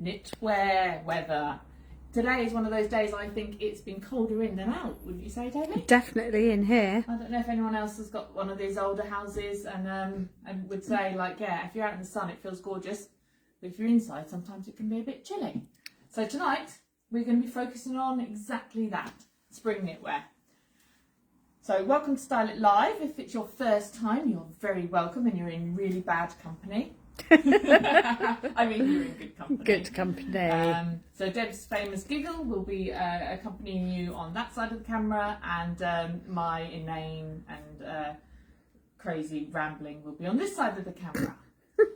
knitwear weather. Today is one of those days I think it's been colder in than out, wouldn't you say, David? Definitely in here. I don't know if anyone else has got one of these older houses and would say, like, yeah, if you're out in the sun it feels gorgeous, but if you're inside sometimes it can be a bit chilly. So tonight we're going to be focusing on exactly that, spring knitwear. So welcome to Style It Live. If it's your first time, you're very welcome and you're in really bad company. I mean, you're in good company. Good company. So Deb's famous giggle will be accompanying you on that side of the camera, and my inane and crazy rambling will be on this side of the camera.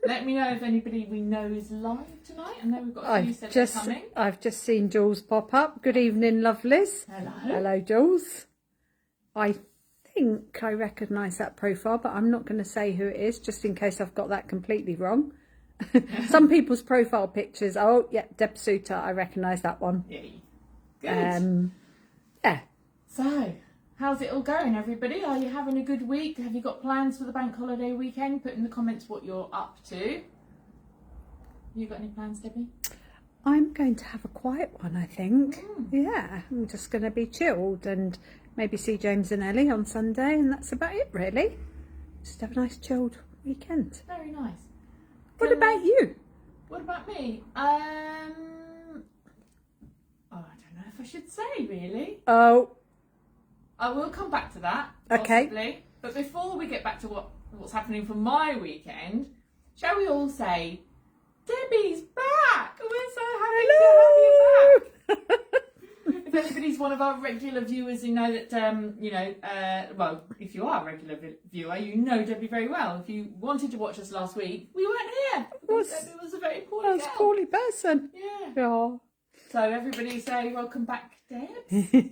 Let me know if anybody we know is live tonight. I know we've got a few sets coming. I've just seen Jules pop up. Good evening, lovelies. Hello. Hello, Jules. I think I recognise that profile, but I'm not going to say who it is, just in case I've got that completely wrong. Some people's profile pictures. Oh, yeah, Deb Suter. I recognise that one. Yay. Good. Yeah. So, how's it all going, everybody? Are you having a good week? Have you got plans for the bank holiday weekend? Put in the comments what you're up to. You got any plans, Debbie? I'm going to have a quiet one, I think. Yeah, I'm just going to be chilled and maybe see James and Ellie on Sunday, and that's about it, really. Just have a nice chilled weekend. Very nice. What about you? What about me? I don't know if I should say, really. Oh. I will come back to that, Okay. possibly. But before we get back to what's happening for my weekend, shall we all say, Debbie's back! We're so happy to have you back! If anybody's one of our regular viewers, you know that, well, if you are a regular viewer, you know Debbie very well. If you wanted to watch us last week, we weren't here. Debbie was a very poorly girl. I was a poorly person. Yeah. Oh. So everybody say, welcome back, Debs.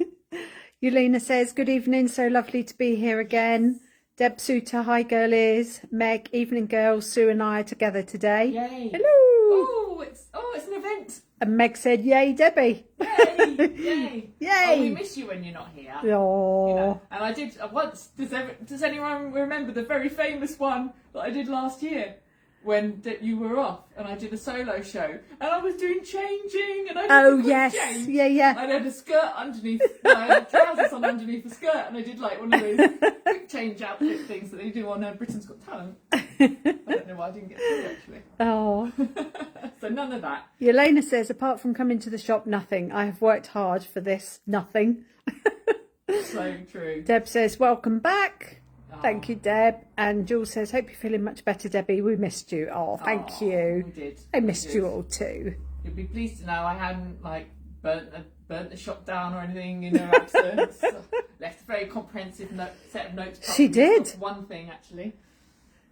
Yelena says, good evening, so lovely to be here again. Deb Suter, hi girlies. Meg, evening girls, Sue and I are together today. Yay. Hello. Oh, it's an event. And Meg said, yay, Debbie. Yay, yay. Yay. Oh, we miss you when you're not here. Oh. You know? And I did once, does anyone remember the very famous one that I did last year? When you were off and I did a solo show and I was doing changing and I did change. Yeah. I had a skirt underneath, I had trousers on underneath a skirt, and I did like one of those quick change outfit things that they do on Britain's Got Talent. I don't know why I didn't get through, actually. Oh. So none of that. Yelena says, apart from coming to the shop, nothing. I have worked hard for this, nothing. So true. Deb says, welcome back. Thank you, Deb. And Jules says, hope you're feeling much better, Debbie. We missed you. Oh, thank you. We did. I missed you all too. You'll be pleased to know I hadn't burnt the shop down or anything in her absence. Left a very comprehensive set of notes. She did. One thing, actually.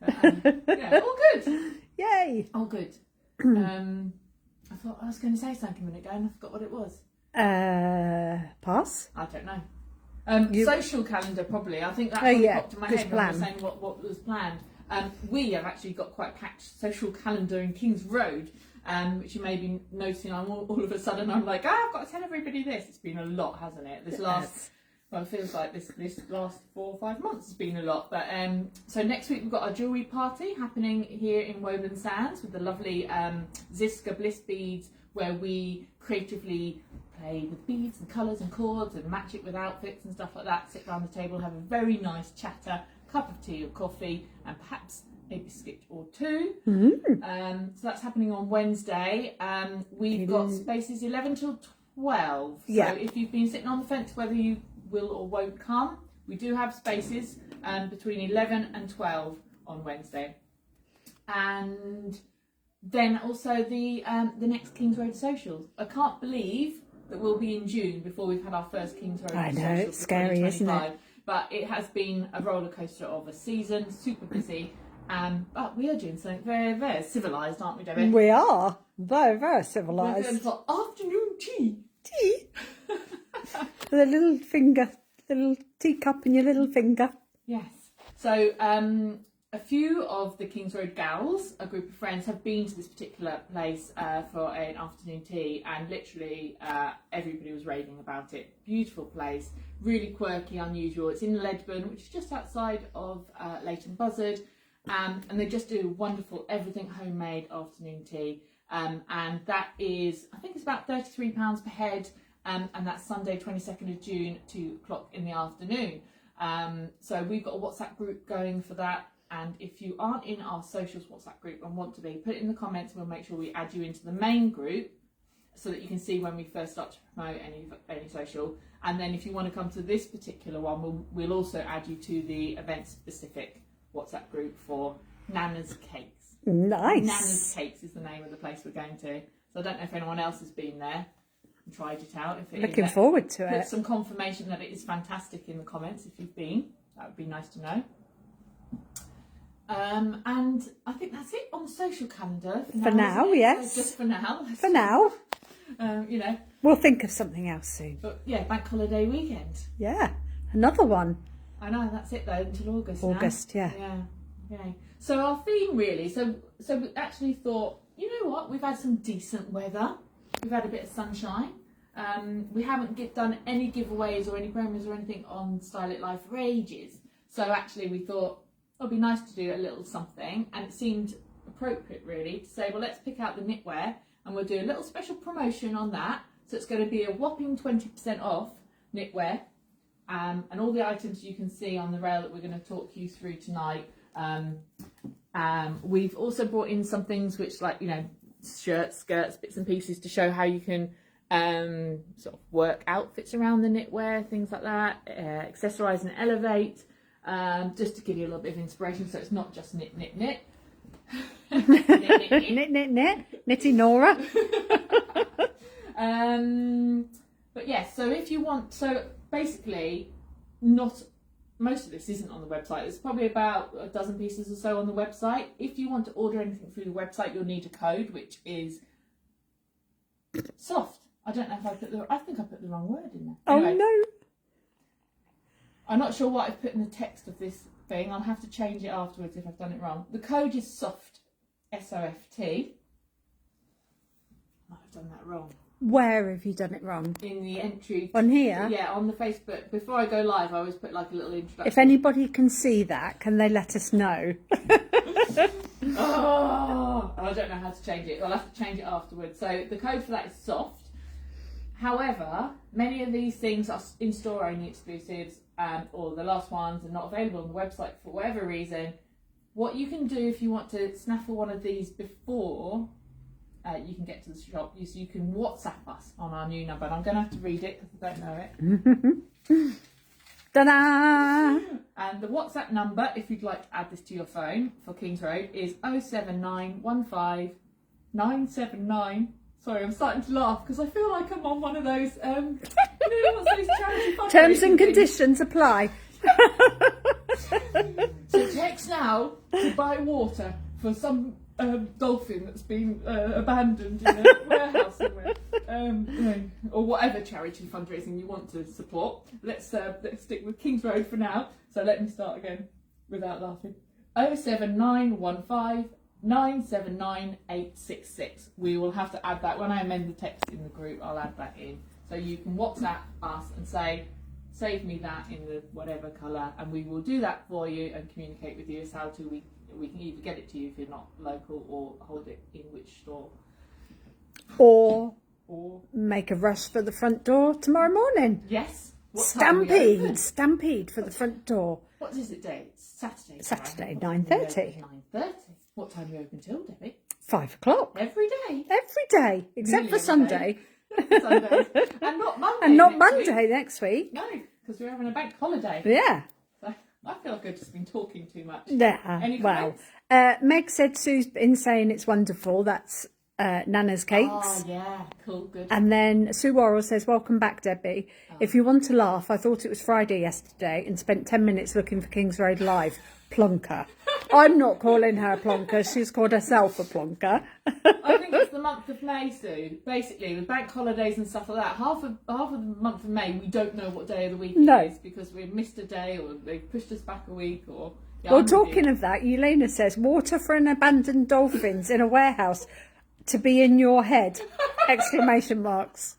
Yeah, all good. Yay. All good. I thought I was going to say something a minute ago and I forgot what it was. Pass. I don't know. Social calendar, probably. I think that popped in my head when I was saying what was planned. We have actually got quite a packed social calendar in King's Road, which you may be noticing. All of a sudden, I'm like, I've got to tell everybody this. It's been a lot, hasn't it? It feels like this last 4 or 5 months has been a lot. But so next week we've got our jewellery party happening here in Woburn Sands with the lovely Ziska Bliss beads, where we creatively play with beads and colours and cords and match it with outfits and stuff like that. Sit around the table, have a very nice chatter, cup of tea or coffee, and perhaps a biscuit or two. So that's happening on Wednesday. We've got spaces 11 till 12. So if you've been sitting on the fence whether you will or won't come, we do have spaces between 11 and 12 on Wednesday. And then also the next King's Road socials. I can't believe that we'll be in June before we've had our first King's Road I know, socials. it's scary, isn't it? But it has been a roller coaster of a season, super busy. But we are doing something very, very civilised, aren't we, Debbie? We are very, very We're civilised. going for afternoon tea. With a little finger, little teacup in your little finger. Yes. So a few of the King's Road gals, a group of friends, have been to this particular place for an afternoon tea, and literally everybody was raving about it. Beautiful place, really quirky, unusual. It's in Ledburn, which is just outside of Leighton Buzzard. And they just do wonderful everything homemade afternoon tea. And that is, I think it's about £33 per head. And that's Sunday 22nd of June, 2 o'clock in the afternoon. So we've got a WhatsApp group going for that. And if you aren't in our socials WhatsApp group and want to be, put it in the comments and we'll make sure we add you into the main group so that you can see when we first start to promote any social. And then if you want to come to this particular one, we'll also add you to the event-specific WhatsApp group for Nana's Cakes. Nice. Nana's Cakes is the name of the place we're going to. So I don't know if anyone else has been there and tried it out. If it Looking forward to put it. some confirmation that it is fantastic in the comments if you've been. That would be nice to know. And I think that's it on the social calendar. For now, yes. So just for now. For now. You know. We'll think of something else soon. But yeah, bank holiday weekend. Yeah, another one. I know, that's it though, until August now. August, yeah. Yeah, okay. So our theme really, so we actually thought, you know what, we've had some decent weather. We've had a bit of sunshine. We haven't done any giveaways or any promos or anything on Style It Live for ages. So actually we thought, it'd be nice to do a little something, and it seemed appropriate really to say, well, let's pick out the knitwear and we'll do a little special promotion on that. So it's going to be a whopping 20% off knitwear, and all the items you can see on the rail that we're going to talk you through tonight. We've also brought in some things which, like, you know, shirts, skirts, bits and pieces to show how you can sort of work outfits around the knitwear, things like that, accessorise and elevate. Just to give you a little bit of inspiration, so it's not just knit, knit, knit. Knitty Nora. But yes, so if you want, so basically, not most of this isn't on the website. There's probably about a dozen pieces or so on the website. If you want to order anything through the website, you'll need a code, which is soft. I don't know if I think I put the wrong word in there. Anyway, Oh no. I'm not sure what I've put in the text of this thing. I'll have to change it afterwards if I've done it wrong. The code is SOFT, S-O-F-T. I might have done that wrong. Where have you done it wrong? In the entry. On here? Yeah, on the Facebook. Before I go live, I always put like a little introduction. If anybody can see that, can they let us know? Oh, I don't know how to change it. I'll have to change it afterwards. So the code for that is SOFT. However, many of these things are in-store only exclusives, or the last ones are not available on the website for whatever reason. What you can do if you want to snaffle one of these before you can get to the shop is you can WhatsApp us on our new number. And I'm going to have to read it because I don't know it. Ta-da! And the WhatsApp number, if you'd like to add this to your phone for Kings Road, is 07915 979. Sorry, I'm starting to laugh because I feel like I'm on one of those, you know, what's those charity fundraising Terms and things. conditions apply. So text now to buy water for some dolphin that's been abandoned in a warehouse somewhere, or whatever charity fundraising you want to support. Let's stick with Kings Road for now. So let me start again without laughing. 07915 979 866. We will have to add that when I amend the text in the group. I'll add that in, so you can WhatsApp us and say, save me that in the whatever colour, and we will do that for you and communicate with you as how to we can either get it to you if you're not local, or hold it in which store, Or make a rush for the front door tomorrow morning. Yes. Stampede for the front door. What is it day? It's Saturday. Saturday, right? 9:30. 9:30. What time are you open till, Debbie? 5 o'clock. Every day. Every day, except Nearly for every Sunday. Sundays. And not Monday. And not next Monday week. next week. No, because we're having a bank holiday. Yeah. So I feel like I've just been talking too much. Yeah. Any Well, comments? Meg said Sue's been saying it's wonderful. That's Nana's Cakes. Oh, yeah. Cool, good. And then Sue Worrell says, welcome back, Debbie. If you want to laugh, I thought it was Friday yesterday and spent 10 minutes looking for Kings Road Live. Plonker. I'm not calling her a plonker. She's called herself a plonker. I think it's the month of May, Sue. Basically, with bank holidays and stuff like that, half of the month of May, we don't know what day of the week it is because we've missed a day, or they've pushed us back a week, or... Yeah, well, talking of that, Elena says, water for an abandoned dolphins in a warehouse to be in your head! Exclamation marks.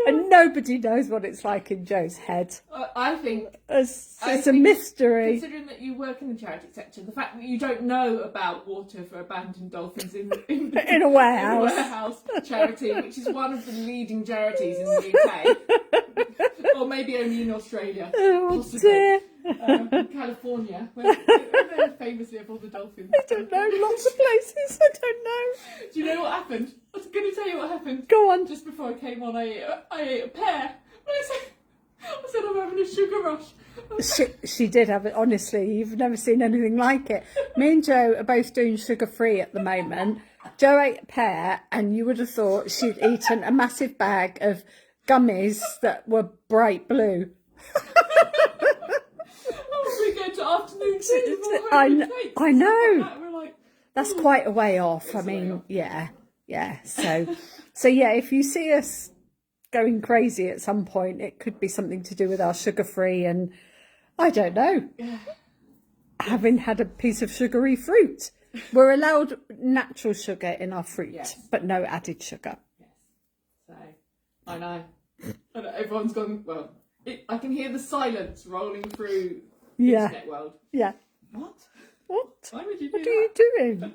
And nobody knows what it's like in Joe's head. I think it's a mystery. Considering that you work in the charity sector, the fact that you don't know about water for abandoned dolphins in a warehouse. In a warehouse charity, which is one of the leading charities in the UK, or maybe only in Australia, possibly. Dear. California, where they're famously have all the dolphins. I don't know, lots of places, I don't know. Do you know what happened? I was going to tell you what happened. Go on. Just before I came on, I ate a pear. I said I'm having a sugar rush. She did have it, honestly. You've never seen anything like it. Me and Joe are both doing sugar-free at the moment. Joe ate a pear, and you would have thought she'd eaten a massive bag of gummies that were bright blue. We go to afternoon tea. I know. We're like, that's quite a way off. I mean, yeah. So yeah, if you see us going crazy at some point, it could be something to do with our sugar-free and, I don't know, having had a piece of sugary fruit. We're allowed natural sugar in our fruit, yes, but no added sugar. Yes. So, I know. And everyone's gone, well, I can hear the silence rolling through the internet world. Yeah. What? Why would you do What are you doing?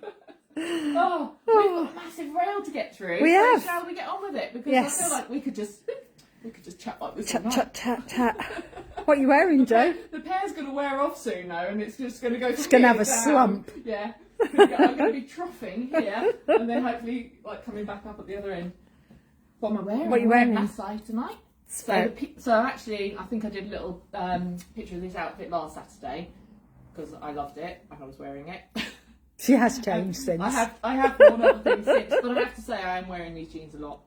We've got a massive rail to get through. We have. Shall we get on with it? Because yes. I feel like we could just chat like this. Chat. What are you wearing, Joe? The pear's going to wear off soon, though, and it's just going to go. It's going to have a slump. Yeah. I'm going to be troughing here, and then hopefully like coming back up at the other end. What am I wearing? What are you wearing? Mansted tonight. So actually, I think I did a little picture of this outfit last Saturday because I loved it and I was wearing it. She has changed since. I have worn other things since, but I have to say I am wearing these jeans a lot.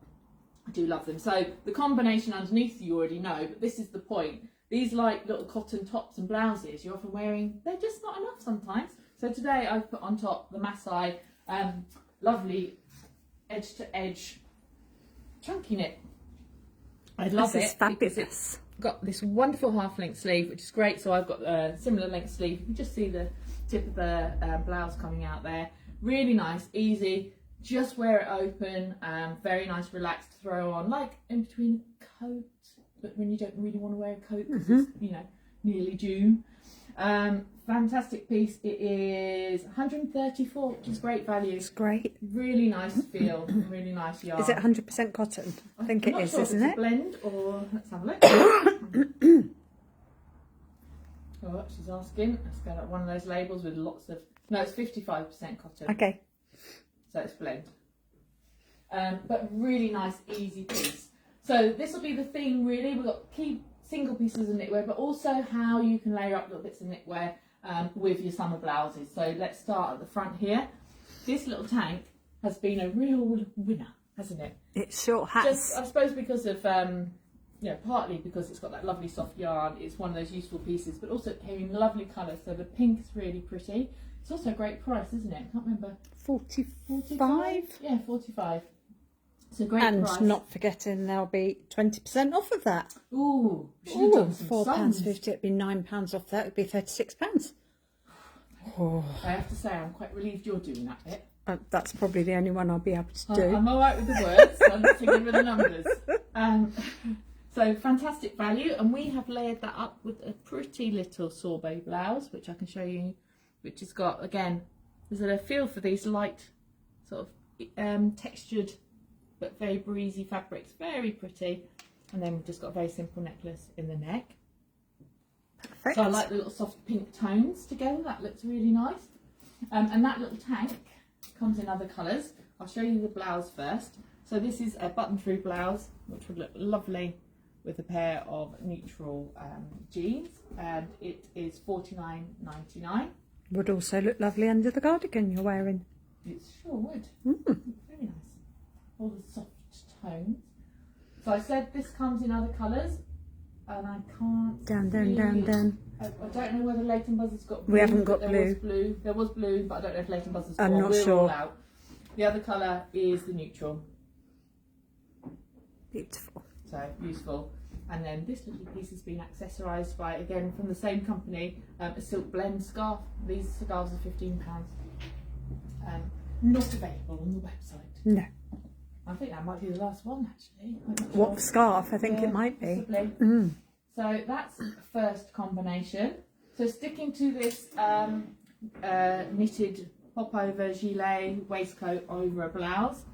I do love them. So the combination underneath you already know, but this is the point. These light little cotton tops and blouses you're often wearing, they're just not enough sometimes. So today I've put on top the Mansted lovely edge to edge chunky knit. I love it. This is fabulous. It's got this wonderful half length sleeve, which is great. So I've got a similar length sleeve. You can just see the tip of the blouse coming out there. Really nice, easy. Just wear it open. Very nice, relaxed throw on, like in between a coat, but when you don't really want to wear a coat because it's nearly June. Fantastic piece. It is 134, which is great value. It's great. Really nice feel, really nice yarn. Is it 100% cotton? I think it is, sure isn't if it? It's a blend, or let's have a look. Oh, she's asking. Let's go at one of those labels with lots of. No, it's 55% cotton. Okay. So it's blend. But really nice, easy piece. So this will be the thing really. We've got key single pieces of knitwear, but also how you can layer up little bits of knitwear with your summer blouses. So let's start at the front here. This little tank has been a real winner, hasn't it? It sure has. Just, I suppose because of, partly because it's got that lovely soft yarn. It's one of those useful pieces, but also it came in lovely colours. So the pink is really pretty. It's also a great price, isn't it? I can't remember. 45? Yeah, 45. It's a great price. And not forgetting there'll be 20% off of that. Ooh, £4.50. It'd be £9 off that. It'd be £36. Oh. I have to say, I'm quite relieved you're doing that bit. That's probably the only one I'll be able to do. I'm all right with the words. I'm not too good with the numbers. So fantastic value, and we have layered that up with a pretty little sorbet blouse, which I can show you, which has got, again, there's a feel for these light sort of textured but very breezy fabrics, very pretty. And then we've just got a very simple necklace in the neck. Perfect. So I like the little soft pink tones together, that looks really nice. And that little tank comes in other colours. I'll show you the blouse first. So this is a button-through blouse, which would look lovely with a pair of neutral jeans, and it is $49.99. Would also look lovely under the cardigan you're wearing. It sure would. Very nice. All the soft tones. So I said this comes in other colours, and I can't. Down. I don't know whether Leighton Buzzard's got blue. We haven't got blue. There was blue, but I don't know if Leighton Buzzard's got. I'm not sure. All out. The other colour is the neutral. Beautiful. So useful. And then this little piece has been accessorised by, again, from the same company, a silk blend scarf. These scarves are £15. Not available on the website. No. I think that might be the last one actually. What sure. Scarf? I think it might be. So that's the first combination. So sticking to this knitted popover gilet waistcoat over a blouse,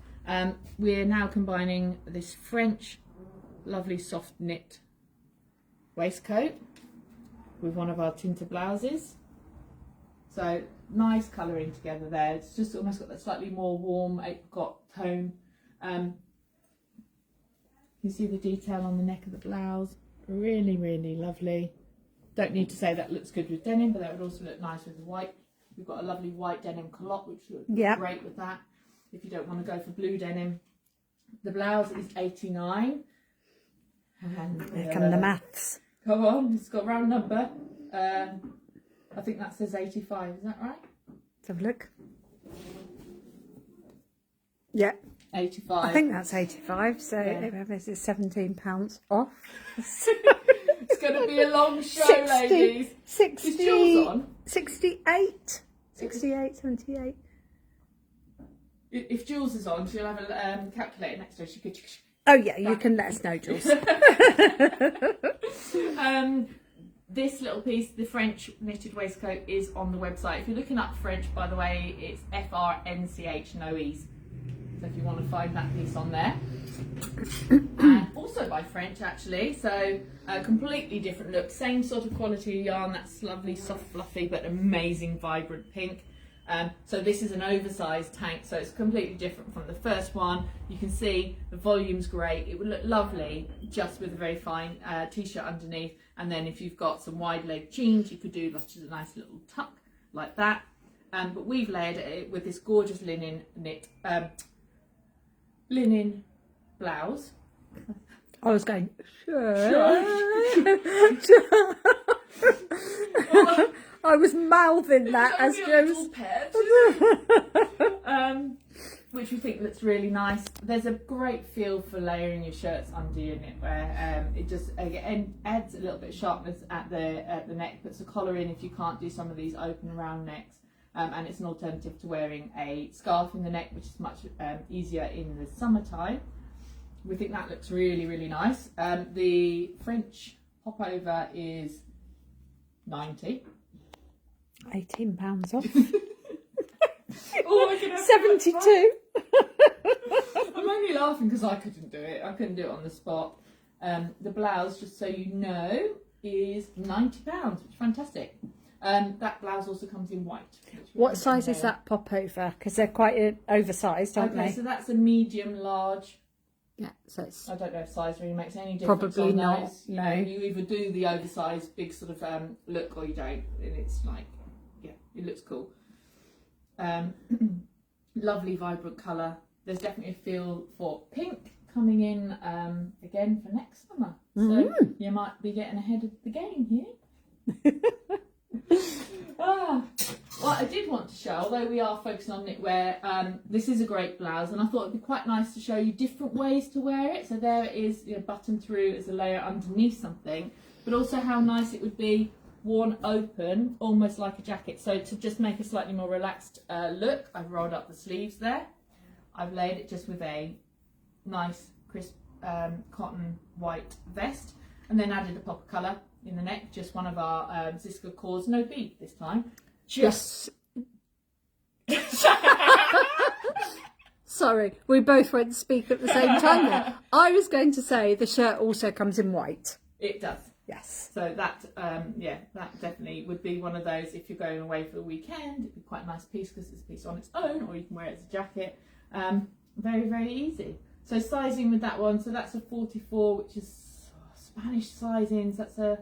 we're now combining this French lovely soft knit waistcoat with one of our tinted blouses. So nice colouring together there. It's just almost got that slightly more warm apricot tone. You see the detail on the neck of the blouse. Really, really lovely. Don't need to say that looks good with denim, but that would also look nice with the white. We've got a lovely white denim culotte, which looks great with that. If you don't want to go for blue denim. The blouse is 89. And here come the maths. Come on, it's got a round number. I think that says 85, is that right? Let's have a look. Yeah. 85. I think that's 85, so this is £17 off. It's going to be a long show, 60, ladies. 60, is Jules on? 68, 78. If Jules is on, she'll have a calculator next to her. She could. Oh yeah, you can let us know, Jules. This little piece, the French knitted waistcoat, is on the website. If you're looking up French, by the way, it's FRNCH, no E's. So if you want to find that piece on there. And also by French, actually. So a completely different look. Same sort of quality of yarn. That's lovely, soft, fluffy, but amazing, vibrant pink. So this is an oversized tank, so it's completely different from the first one. You can see the volume's great. It would look lovely just with a very fine t-shirt underneath, and then if you've got some wide leg jeans, you could do just a nice little tuck like that. But we've layered it with this gorgeous linen blouse. I was going I was mouthing that as Joe's. Which we think looks really nice. There's a great feel for layering your shirts under your knitwear. It just again adds a little bit of sharpness at the neck, puts a collar in if you can't do some of these open round necks. And it's an alternative to wearing a scarf in the neck, which is much easier in the summertime. We think that looks really, really nice. The French popover is 90. £18 off. Oh, 72. I'm only laughing because I couldn't do it. I couldn't do it on the spot. The blouse, just so you know, is £90, which is fantastic. That blouse also comes in white. What size is that popover? Because they're quite oversized, aren't they? Okay, so that's a medium large. Yeah, so it's I don't know if size really makes any difference. probably on not. those. You No, know, you either do the oversized big sort of look, or you don't, and it's like, yeah, it looks cool. Lovely vibrant colour. There's definitely a feel for pink coming in again for next summer. So you might be getting ahead of the game here. What I did want to show, although we are focusing on knitwear, this is a great blouse, and I thought it'd be quite nice to show you different ways to wear it. So there it is, buttoned through as a layer underneath something, but also how nice it would be worn open, almost like a jacket. So to just make a slightly more relaxed look, I've rolled up the sleeves there. I've laid it just with a nice crisp cotton white vest, and then added a pop of colour in the neck, just one of our Ziska cores, no bead this time. Just sorry, we both went to speak at the same time there. I was going to say the shirt also comes in white. It does. Yes. So that, that definitely would be one of those, if you're going away for the weekend, it'd be quite a nice piece because it's a piece on its own, or you can wear it as a jacket. Very, very easy. So sizing with that one, so that's a 44, which is Spanish sizings. That's a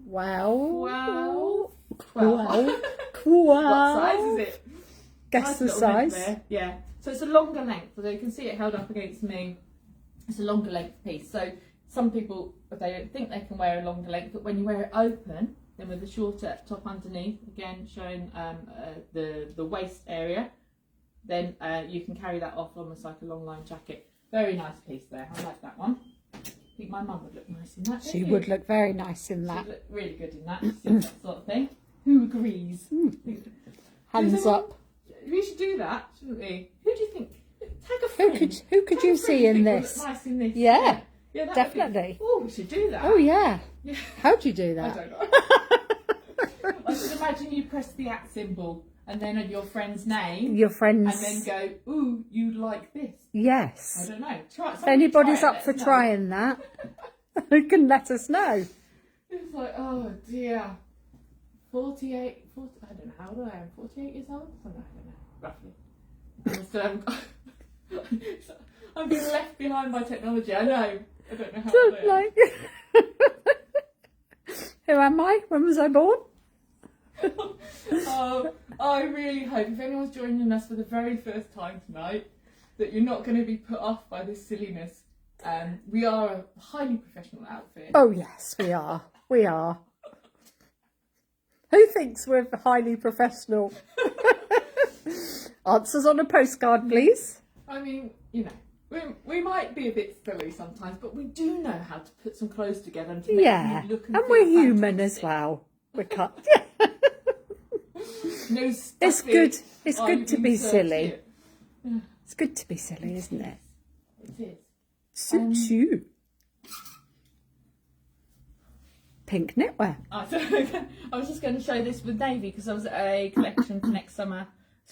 12. 12. What size is it? Guess Nice the little size. length there. Yeah. So it's a longer length. So you can see it held up against me. It's a longer length piece. So some people, they don't think they can wear a longer length, but when you wear it open, then with the shorter top underneath, again showing the waist area, then you can carry that off almost like a long line jacket. Very nice piece there. I like that one. I think my mum would look nice in that. She would look very nice in that. She'd look really good in that. That sort of thing. Who agrees? Hands up. We should do that, shouldn't we? Who do you think? Tag a friend. Who could you see in this? Nice in this. Yeah, yeah, definitely. Oh, we should do that. Oh yeah. How do you do that? I don't know. I should imagine you press the @ symbol and then your friend's name. Your friends. And then go, ooh, you like this. Yes. I don't know. If anybody's up for trying that, you can let us know. It's like, oh dear. 48, I don't know, how old I am, 48 years old? I don't know, roughly. I still haven't got... I'm being left behind by technology, I know. I don't know how old I am. Who am I? When was I born? I really hope, if anyone's joining us for the very first time tonight, that you're not going to be put off by this silliness. We are a highly professional outfit. Oh yes, we are. We are. Who thinks we're highly professional? Answers on a postcard, please. I mean, you know, we might be a bit silly sometimes, but we do know how to put some clothes together and to make them look and we're feel human fantastic. as well. We're cut. No It's good. It's good to be served silly. here. It's good to be silly, isn't it? It is. Suits you. Pink knitwear. I was just going to show this with navy because I was at a collection for next summer,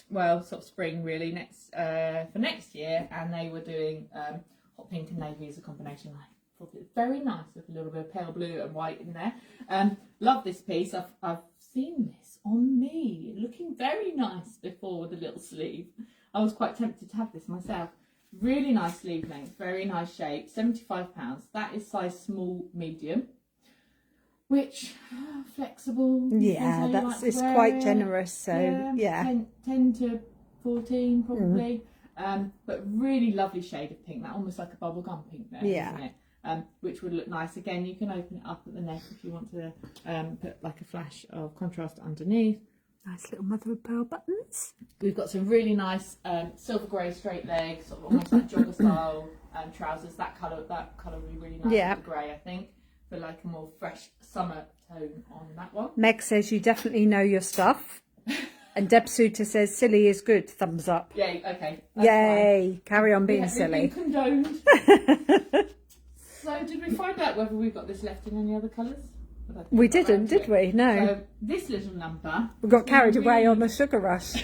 well, sort of spring really, for next year, and they were doing hot pink and navy as a combination. I thought it was very nice with a little bit of pale blue and white in there. Love this piece. I've seen this on me, looking very nice before with a little sleeve. I was quite tempted to have this myself. Really nice sleeve length, very nice shape, £75. That is size small, medium. Which, flexible. Yeah, it's quite generous. So, yeah. 10 to 14 probably. But really lovely shade of pink. That almost like a bubblegum pink there, isn't it? Which would look nice. Again, you can open it up at the neck if you want to put like a flash of contrast underneath. Nice little mother of pearl buttons. We've got some really nice silver grey straight leg, sort of almost like jogger style trousers. That colour would be really nice with the grey, I think. For like a more fresh summer tone on that one. Meg says you definitely know your stuff. And Deb Suter says silly is good. Thumbs up. Yay, okay. Yay. Fine. Carry on being silly. Been condoned. So did we find out whether we've got this left in any other colours? We didn't, did we? No. So this little number... We got carried away on the sugar rush.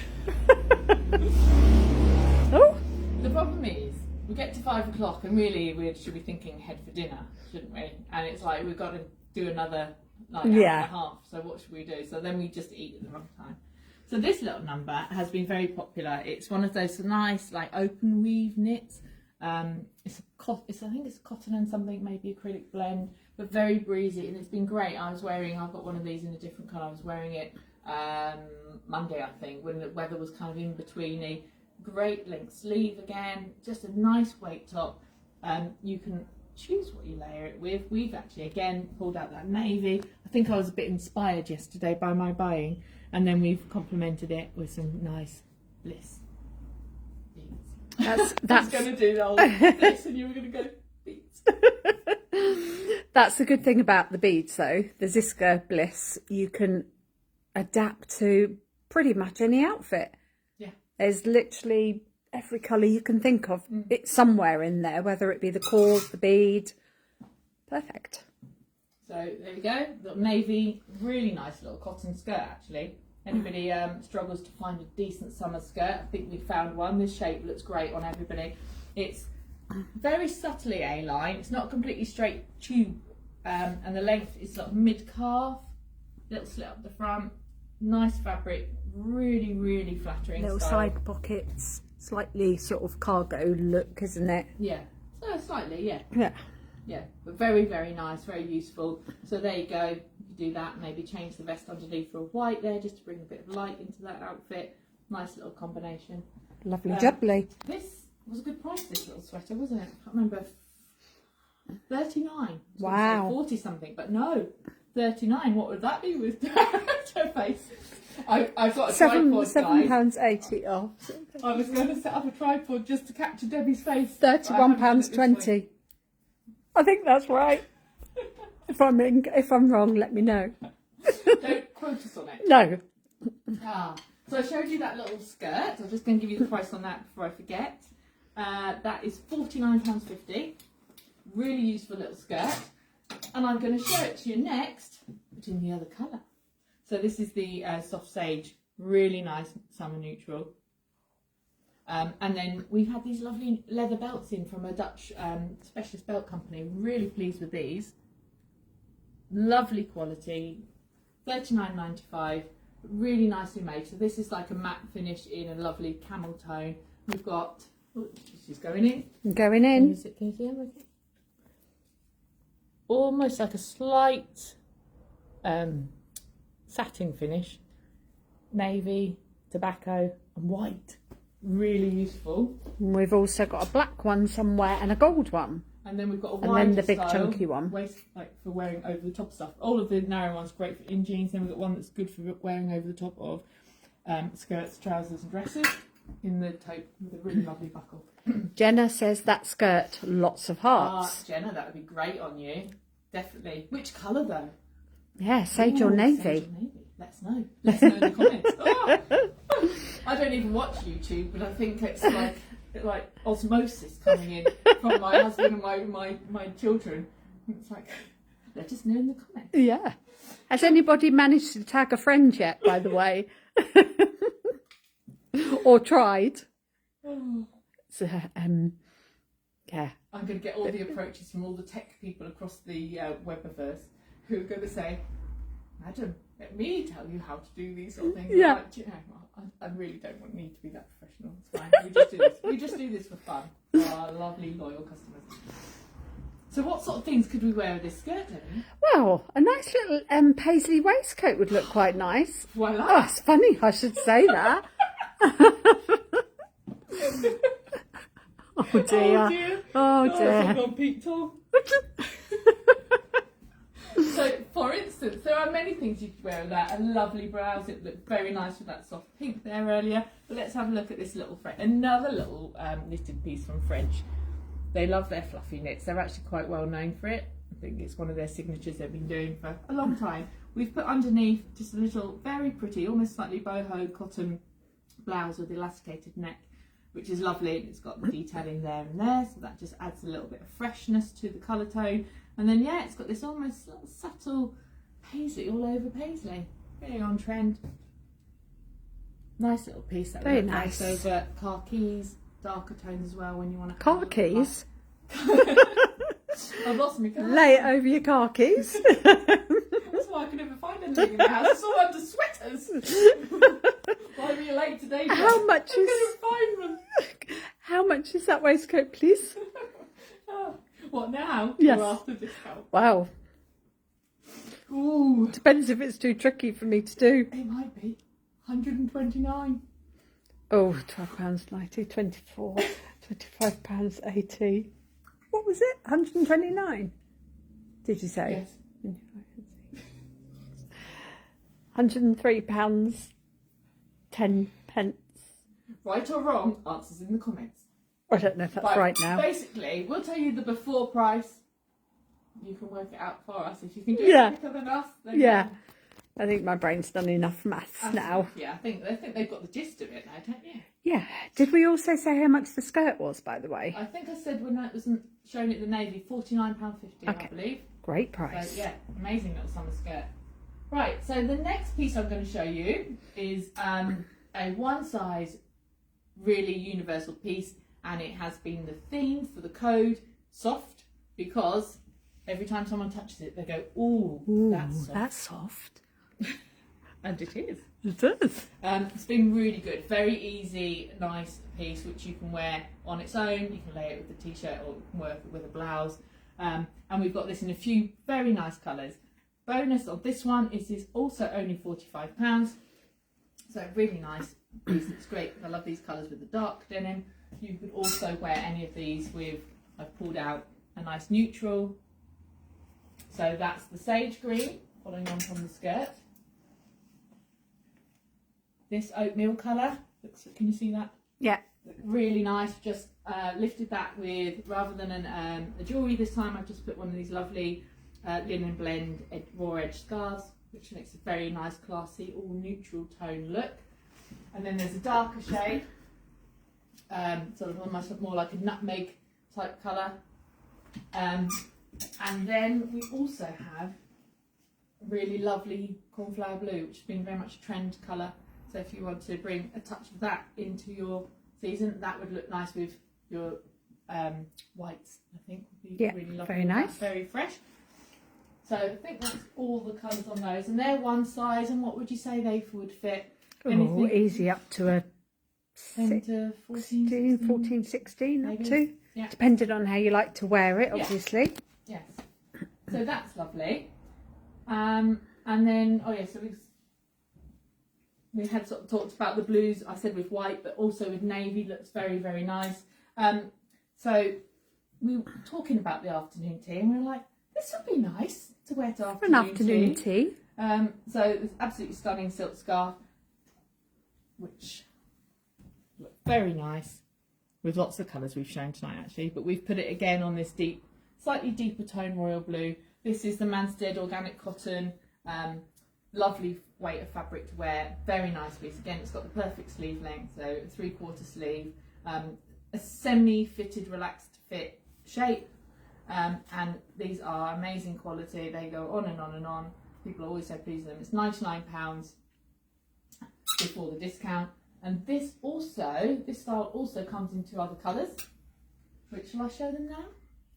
Oh. The problem is, we get to 5 o'clock and really we should be thinking head for dinner, shouldn't we? And it's like we've got to do another hour and a half, so what should we do? So then we just eat at the wrong time. So this little number has been very popular. It's one of those nice like open weave knits. I think it's cotton and something, maybe acrylic blend, but very breezy, and it's been great. I've got one of these in a different colour. I was wearing it Monday, I think, when the weather was kind of in betweeny. Great length sleeve again, just a nice weight top. You can choose what you layer it with. We've actually again pulled out that navy. I think I was a bit inspired yesterday by my buying, and then we've complemented it with some nice bliss beads. That's going to do the whole bliss, and you were going to go beads. That's the good thing about the beads, though. The Ziska Bliss, you can adapt to pretty much any outfit. Yeah, there's literally every colour you can think of. It's somewhere in there, whether it be the cord, the bead. Perfect. So there we go. Little navy, really nice little cotton skirt actually. Anybody struggles to find a decent summer skirt, I think we found one. This shape looks great on everybody. It's very subtly A-line. It's not completely straight tube, and the length is sort of mid-calf. Little slit up the front. Nice fabric. Really, really flattering. Little style. side pockets. Slightly sort of cargo look, isn't it? Yeah. So slightly, yeah. Yeah. Yeah, but very, very nice, very useful. So there you go. You do that, maybe change the vest underneath for a white there, just to bring a bit of light into that outfit. Nice little combination. Lovely jubbly. This was a good price, this little sweater, wasn't it? I can't remember. 39. Wow. 40 something, but no. 39. What would that be with her face? I've got a tripod, £7.80 off. I was going to set up a tripod just to capture Debbie's face. £31.20. I think that's right. If I'm wrong, let me know. Don't quote us on it. No. So I showed you that little skirt. I'm just going to give you the price on that before I forget. That is £49.50. Really useful little skirt. And I'm going to show it to you next, but in the other colour. So this is the soft sage, really nice summer neutral. And then we've had these lovely leather belts in from a Dutch specialist belt company. Really pleased with these. Lovely quality, $39.95. Really nicely made. So this is like a matte finish in a lovely camel tone. We've got, she's going in. Going in. Can you see them? Almost like a slight satin finish. Navy, tobacco and white. Really useful. We've also got a black one somewhere and a gold one. And then we've got a and wide then the big style, chunky one. Waist, like for wearing over the top stuff. All of the narrow ones great for in jeans. Then we've got one that's good for wearing over the top of skirts, trousers and dresses in the taupe with a really lovely buckle. Jenna says that skirt, lots of hearts. Jenna, that would be great on you. Definitely. Which colour though? Yeah, sage or navy. Sage or navy. Let us know. Let us know in the comments. Oh! I don't even watch YouTube, but I think it's like osmosis coming in from my husband and my children. It's like, let us know in the comments. Yeah. Has anybody managed to tag a friend yet, by the way? Or tried? Oh. So, yeah. I'm going to get all the approaches from all the tech people across the Webiverse who are going to say, Madam, let me tell you how to do these sort of things. Yeah. Like, you know, I really don't need to be that professional. It's fine. We just do this. We just do this for fun for our lovely, loyal customers. So what sort of things could we wear with this skirt, Debbie? Well, a nice little paisley waistcoat would look quite nice. Voila. Oh, it's funny I should say that. Oh dear. Oh dear. Oh dear. I've gone Pete Tom. So, for instance, there are many things you could wear with that. A lovely blouse. It looked very nice with that soft pink there earlier. But let's have a look at this little another little knitted piece from French. They love their fluffy knits. They're actually quite well known for it. I think it's one of their signatures they've been doing for a long time. We've put underneath just a little, very pretty, almost slightly boho cotton blouse with elasticated neck, which is lovely. It's got the detailing there and there, so that just adds a little bit of freshness to the colour tone. And then, yeah, it's got this almost little subtle paisley all over paisley. Very on trend. Nice little piece. That very would look nice. Over khakis, darker tones as well when you want to. Khakis? I've lost my car. Lay it over your khakis. That's why I could never find anything in the house. It's all under sweaters. Why were you late today? How much I is? couldn't find them. How much is that waistcoat, please? What now? Yes. Or after discount? Wow. Ooh. Depends if it's too tricky for me to do. It might be. 129. Oh, £12.90, 24, £25.80. What was it? 129? Did you say? Yes. £103, 10 pence. Right or wrong? Answers in the comments. I don't know if that's right now. Basically, we'll tell you the before price. You can work it out for us. If you can do Yeah. it quicker than us, then Yeah. I think my brain's done enough maths now. Yeah, I think they've got the gist of it now, don't you? Yeah. Did we also say how much the skirt was, by the way? I think I said when I wasn't showing it the navy, £49.50, I believe. Great price. So, yeah, amazing little summer skirt. Right, so the next piece I'm going to show you is a one size, really universal piece, and it has been the theme for the code, soft, because every time someone touches it, they go, ooh, that's soft. That's soft. And it is. It is. It's been really good. Very easy, nice piece, which you can wear on its own. You can lay it with a t-shirt or you can work it with a blouse. And we've got this in a few very nice colours. Bonus of this one is this also only £45. So really nice piece. It's great. I love these colours with the dark denim. You could also wear any of these with, I've pulled out a nice neutral. So that's the sage green, following on from the skirt. This oatmeal colour, can you see that? Yeah. Really nice. Just lifted that with, rather than a jewellery this time, I've just put one of these lovely linen blend raw edge scarves, which makes a very nice, classy, all neutral tone look. And then there's a darker shade, sort of almost more like a nutmeg type colour. And then we also have a really lovely cornflower blue, which has been very much a trend colour. So if you want to bring a touch of that into your season, that would look nice with your whites, I think would be really lovely. Very nice. That's very fresh. So I think that's all the colours on those, and they're one size. And what would you say they would fit? Oh, easy up to a 10 to 14, 16 maybe. Up to, yeah. Depending on how you like to wear it, obviously. Yes. So that's lovely. And then, so we had sort of talked about the blues. I said with white, but also with navy, looks very, very nice. So we were talking about the afternoon tea, and we were like, this would be nice to wear to afternoon tea. So it's absolutely stunning silk scarf, which look very nice with lots of colours we've shown tonight actually, but we've put it again on this slightly deeper tone royal blue. This is the Mansted organic cotton, lovely weight of fabric to wear, very nice piece. Again, it's got the perfect sleeve length, so a 3/4 sleeve, a semi-fitted relaxed fit shape, and these are amazing quality. They go on and on and on. People are always so pleased with them. It's £99 before the discount. And this style also comes in 2 other colours. Which shall I show them now?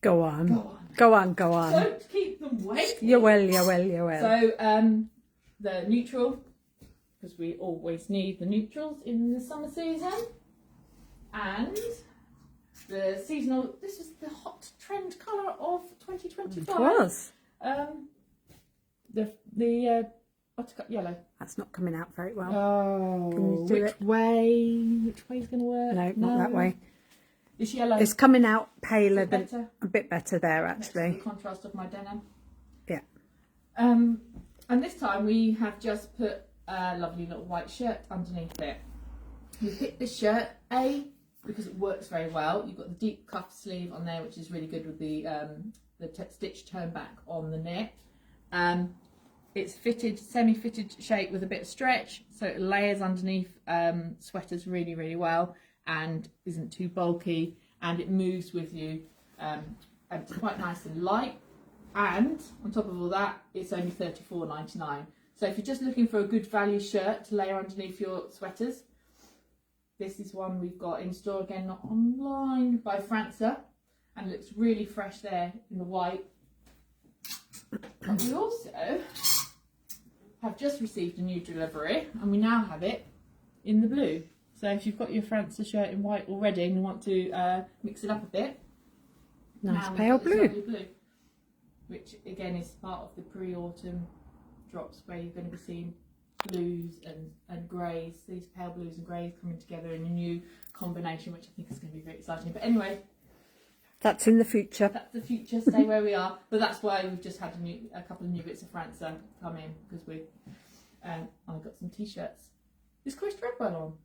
Go on. Don't keep them waiting. You will. So the neutral, because we always need the neutrals in the summer season. And the seasonal, this is the hot trend colour of 2025. It was. The buttercup yellow. That's not coming out very well. Oh, can you do which way's going to work? No, not that way. It's yellow. It's coming out paler than a bit better there actually. The contrast of my denim. Yeah. And this time we have just put a lovely little white shirt underneath it. We picked this shirt because it works very well. You've got the deep cuff sleeve on there, which is really good with the stitch turn back on the neck. It's fitted, semi-fitted shape with a bit of stretch, so it layers underneath sweaters really, really well, and isn't too bulky, and it moves with you, and it's quite nice and light. And on top of all that, it's only $34.99. So if you're just looking for a good value shirt to layer underneath your sweaters, this is one we've got in store, again not online, by FRNCH, and it looks really fresh there in the white. But we also have just received a new delivery, and we now have it in the blue. So if you've got your FRNCH shirt in white already and you want to mix it up a bit, nice pale blue, which again is part of the pre-autumn drops, where you're going to be seeing blues and greys, these pale blues and greys coming together in a new combination, which I think is going to be very exciting. But anyway, that's in the future. That's the future. Stay where we are. But that's why we've just had a couple of new bits of FRNCH come in, because I've got some t-shirts. Is Chris Treadwell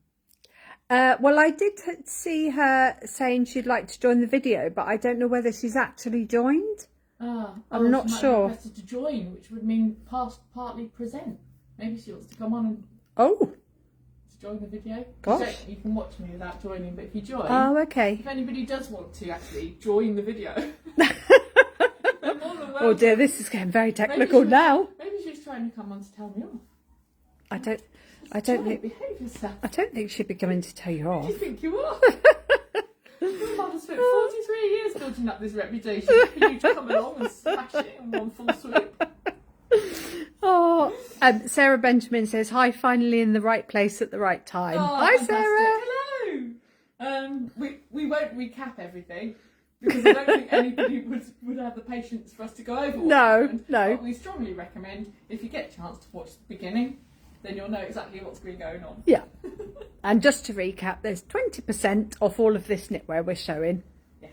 on? Well, I did see her saying she'd like to join the video, but I don't know whether she's actually joined. I'm not sure. She to join, which would mean partly present. Maybe she wants to come on and to join the video. Gosh. You can watch me without joining, but if you join, okay. If anybody does want to actually join the video, they're more than welcome. Oh dear, this is getting very technical now. Maybe she's trying to come on to tell me off. I don't think. Behave yourself. I don't think she'd be coming to tell you off. What do you think you are? Your mother spent 43 years building up this reputation for you to come along and smash it in one full swoop. Oh, Sarah Benjamin says, hi, finally in the right place at the right time. Hi, fantastic. Sarah. Hello. We won't recap everything, because I don't think anybody would have the patience for us to go over what happened. No. But we strongly recommend, if you get a chance to watch the beginning, then you'll know exactly what's been going on. Yeah. And just to recap, there's 20% off all of this knitwear we're showing. Yes.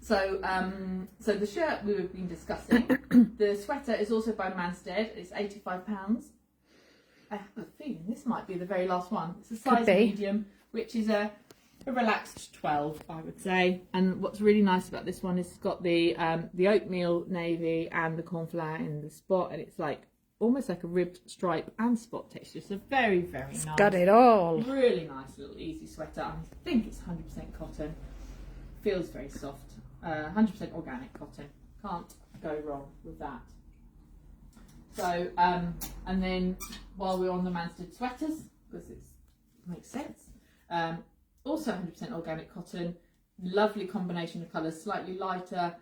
So the shirt we've been discussing, the sweater is also by Mansted. It's £85. I have a feeling this might be the very last one. It's a size medium, which is a relaxed 12, I would say. And what's really nice about this one is it's got the oatmeal navy and the cornflour in the spot, and it's like almost like a ribbed stripe and spot texture. So very, very nice. Got it all. Really nice little easy sweater. I think it's 100% cotton. Feels very soft. 100% organic cotton. Can't go wrong with that. So, and then while we're on the Mansted sweaters, because it makes sense, also 100% organic cotton. Lovely combination of colours, slightly lighter.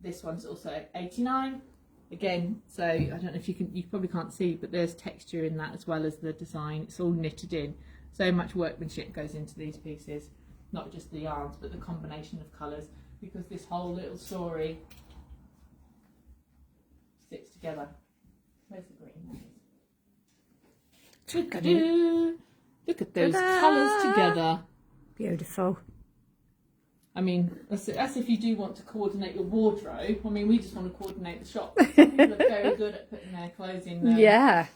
This one's also 89. Again, so I don't know if you probably can't see, but there's texture in that as well as the design. It's all knitted in. So much workmanship goes into these pieces, not just the yarns, but the combination of colours, because this whole little story sits together. Where's the green? Look at those colours together. Beautiful. I mean, that's if you do want to coordinate your wardrobe. I mean, we just want to coordinate the shop. Some people are very good at putting their clothes in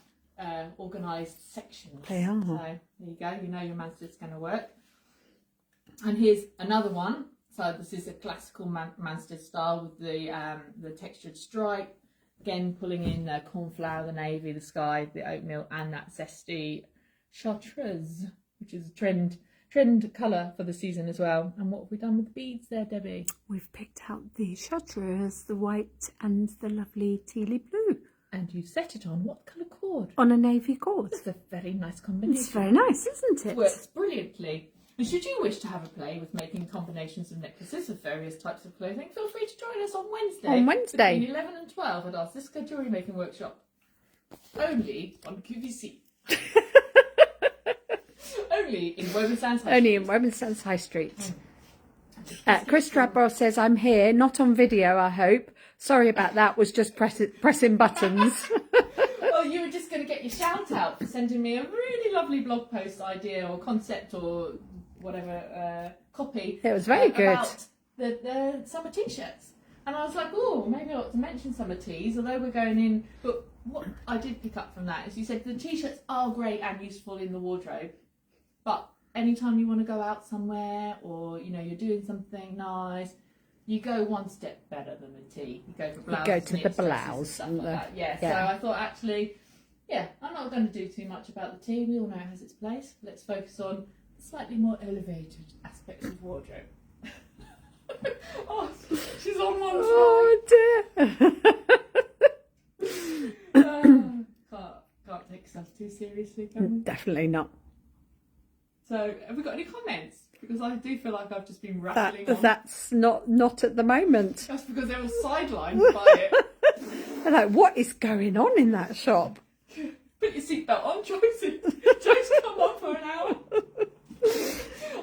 organised sections. They are. So there you go. You know your Mansted's going to work. And here's another one. So this is a classical Mansted style with the textured stripe. Again, pulling in the cornflour, the navy, the sky, the oatmeal, and that zesty chartreuse, which is a trend colour for the season as well. And what have we done with the beads there, Debbie? We've picked out the chartreuse, the white, and the lovely tealy blue. And you set it on what colour cord? On a navy cord. It's a very nice combination. It's very nice, isn't it? It works brilliantly. And should you wish to have a play with making combinations of necklaces of various types of clothing, feel free to join us on Wednesday. On Wednesday. Between 11 and 12 at our Cisco Jewellery Making Workshop. Only on QVC. Only in Woburn Sands High Street. Only in Woburn Sands High Street. Chris Stradbrough says, I'm here, not on video, I hope. Sorry about that, was just pressing buttons. Well, you were just going to get your shout out for sending me a really lovely blog post idea or concept or whatever copy. It was very good. About the summer t-shirts. And I was like, oh, maybe I ought to mention summer tees, although we're going in. But what I did pick up from that is you said the t-shirts are great and useful in the wardrobe. But anytime you want to go out somewhere or, you know, you're doing something nice, you go one step better than a tee. You go for blouses. You go to the blouse. Stuff like that. Yeah, so I thought actually, I'm not going to do too much about the tee. We all know it has its place. Let's focus on slightly more elevated aspects of wardrobe. Oh, she's on one side. Oh dear. Can't take yourself too seriously, can we? Definitely not. So, have we got any comments? Because I do feel like I've just been rattling on. That's not at the moment. Just because they were sidelined by it. I'm like, what is going on in that shop? Put your seatbelt on, Joyce. Joyce, come on for an hour.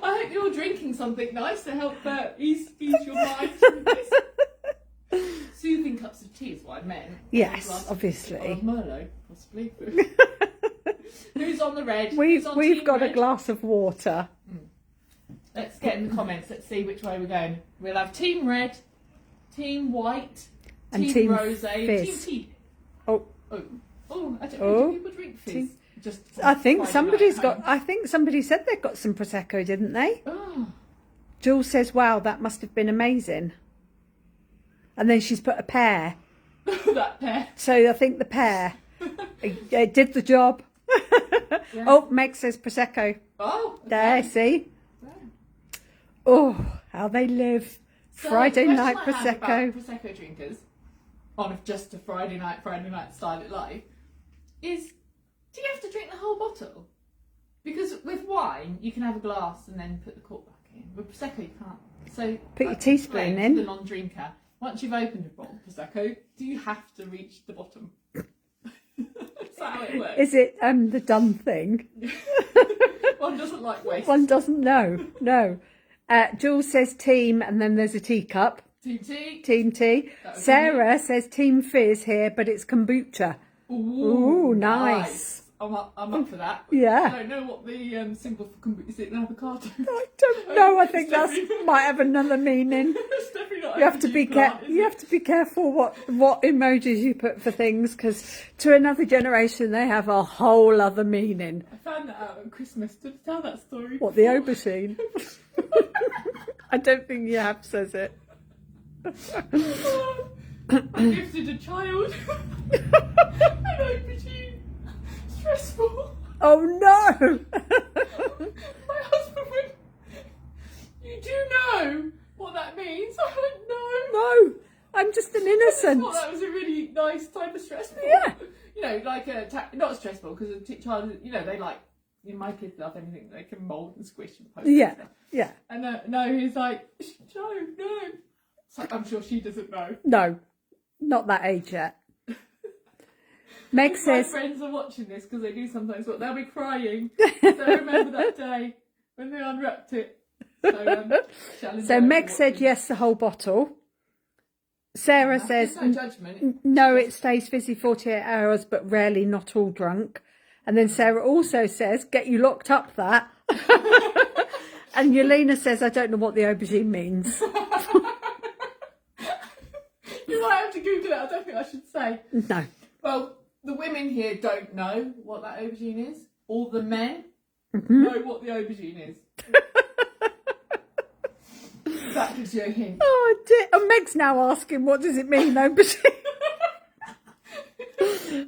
I hope you're drinking something nice to help ease your mind through this. Soothing cups of tea is what I meant. Yes, obviously. Of Merlot, possibly. Who's on the red? We've got a glass of water. Let's get in the comments. Let's see which way we're going. We'll have Team Red, Team White, and Team Rose, Fizz. Team Tea. Oh, I don't know. Do people drink fizz? I think somebody's got. I think somebody said they've got some prosecco, didn't they? Oh. Jules says, "Wow, that must have been amazing." And then she's put a pear. That pear. So I think the pear did the job. Yeah. Oh, Meg says prosecco. Oh, okay. There, see. Yeah. Oh, how they live. So Friday night the question I have prosecco. about prosecco drinkers on just a Friday night style at life is, do you have to drink the whole bottle? Because with wine you can have a glass and then put the cork back in. With prosecco you can't. So put your teaspoon in. The non-drinker. Once you've opened a bottle of prosecco, do you have to reach the bottom? Is that how it works? Is it the done thing? One doesn't like waste. One doesn't know. No. Jules says team, and then there's a teacup. Team tea. Team tea. Sarah says team fizz here, but it's kombucha. Ooh, nice. I'm up for that. Yeah. I don't know what the symbol for kombucha is. It an avocado? I don't know. I think that might have another meaning. It's definitely not. You have to be careful what emojis you put for things, because to another generation they have a whole other meaning. I found that out at Christmas. Did I tell that story? What, the aubergine? I don't think you have, says it. I gifted a child a aubergine. Stressful. Oh no! My husband went, you do know what that means? I went, no. No, I'm just an innocent. I thought that was a really nice type of stressful. Yeah. You know, like not stressful, because a child, you know, they like, my kids love anything they can mould and squish and poke. Yeah, and stuff. yeah. And no, he's like, no. It's like, I'm sure she doesn't know. No, not that age yet. Meg says... My friends are watching this, because they do sometimes, but they'll be crying. So remember that day when they unwrapped it. So Meg said yes, the whole bottle. Sarah says no judgment. No, it stays fizzy 48 hours, but rarely not all drunk. And then Sarah also says, get you locked up that. And Yelena says, I don't know what the aubergine means. You might have to Google it. I don't think I should say. No. Well, the women here don't know what that aubergine is. All the men know what the aubergine is. That gives you a hint. Oh dear. And Meg's now asking, what does it mean, aubergine?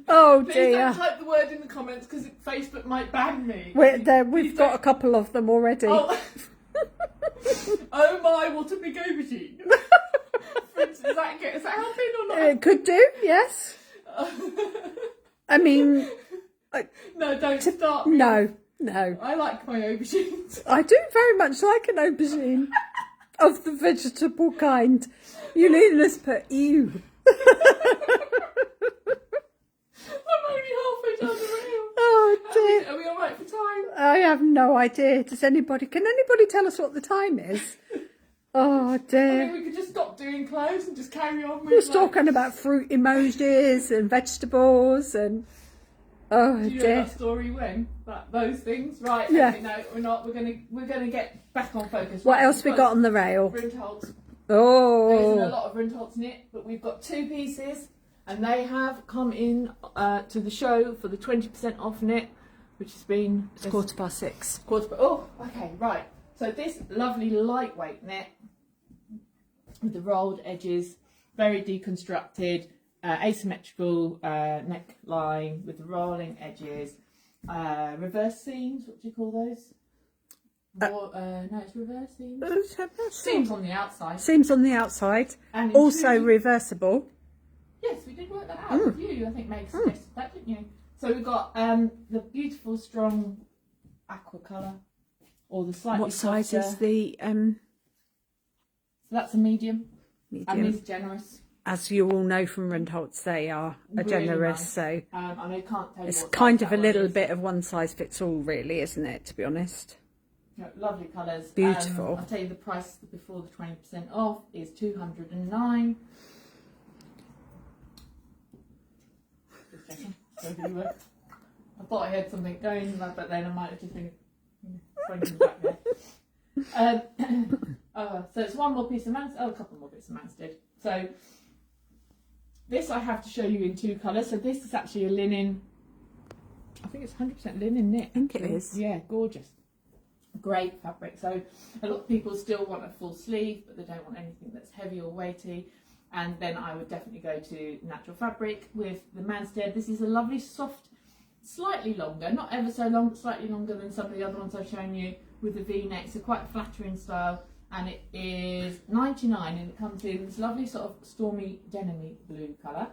Oh Please dear. don't type the word in the comments, because Facebook might ban me. We've got a couple of them already. Oh, oh my, what a big aubergine. Is that helping or not? It could do, yes. I mean... No, don't start me. No. I like my aubergines. I do very much like an aubergine. Of the vegetable kind. Yulena's put ew. I'm only halfway down the rail. Oh dear. Are we all right for time? I have no idea. Can anybody tell us what the time is? Oh dear. I mean, we could just stop doing clothes and just carry on with We're talking about fruit emojis and vegetables and oh Do you know dear. that story when? Those things? Right, Yeah. okay, no, we're not. We're gonna get back on focus. What right, else we got on the rail? Rundholtz. There isn't a Oh. lot of Rundholtz knit, but we've got 2 pieces, and they have come in to the show for the 20% off knit, which has been... It's 6:15. Oh, okay, right. So this lovely lightweight knit with the rolled edges, very deconstructed, asymmetrical neckline with the rolling edges, reverse seams. What do you call those? No, it's reverse seams. Seams on the outside. Seams on the outside. And Also reversible. Yes, we did work that out with you. I think Meg suggested that, didn't you? So we've got the beautiful, strong aqua colour, or the slightly What size softer. is the So that's a medium. And medium? it's generous. As you all know from Rundholtz, they are a Really generous, nice. so And I can't tell you it's what kind size of a that little one is. bit of one size fits all, really, isn't it? To be honest. Yeah, lovely colours. Beautiful. I'll tell you the price before the 20% off is $209. Just checking. I thought I heard something going, but then I might have just been swinging back there. So it's one more piece of Mansted. Oh, a couple more bits of Mansted. So this I have to show you in 2 colours. So this is actually a linen. I think it's 100% linen knit. I think it is. Yeah, gorgeous. Great fabric. So a lot of people still want a full sleeve, but they don't want anything that's heavy or weighty. And then I would definitely go to natural fabric with the Mansted. This is a lovely soft, slightly longer, not ever so long, but slightly longer than some of the other ones I've shown you, with the V-neck. So quite flattering style. And it is $99, and it comes in this lovely sort of stormy denim-y blue colour.